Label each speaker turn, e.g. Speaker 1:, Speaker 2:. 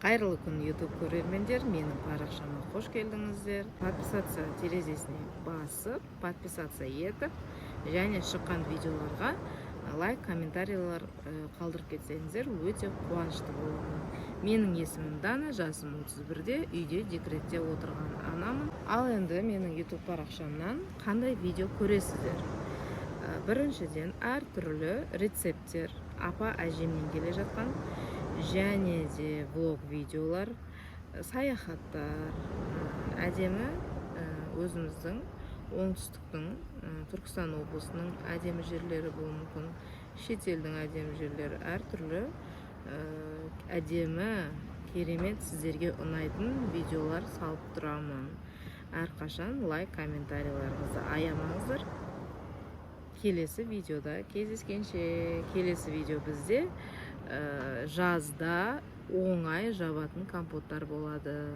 Speaker 1: Қайырлы күн YouTube көрермендер, менің парақшама қош келдіңіздер. Подписация терезесіне басып, подписация етіп, және шыққан видеоларға лайк, комментарийлер қалдырып кетсеңіздер, өте қуанышты боламын. Менің есімім Дана, жасым 31-де, үйде декретте отырған анамын. Ал енді менің YouTube парақшамнан қандай видео көресіздер? Біріншіден, әртүрлі рецепттер, апа әжемнен келе жатқан, және де влог видеолар, саяхаттар, әдемі өзіміздің оңтүстіктің, Түркістан облысының әдемі жерлері болуы мүмкін, шетелдің әдемі жерлері, әртүрлі әдемі, керемет, сіздерге ұнайтын видеолар салып тұрамын. Әрқашан лайк, комментарийлеріңізді аямаңыздар. Келесі видеода кездескенше. Келесі видео бізде жазда оңай жабатын компоттар болады.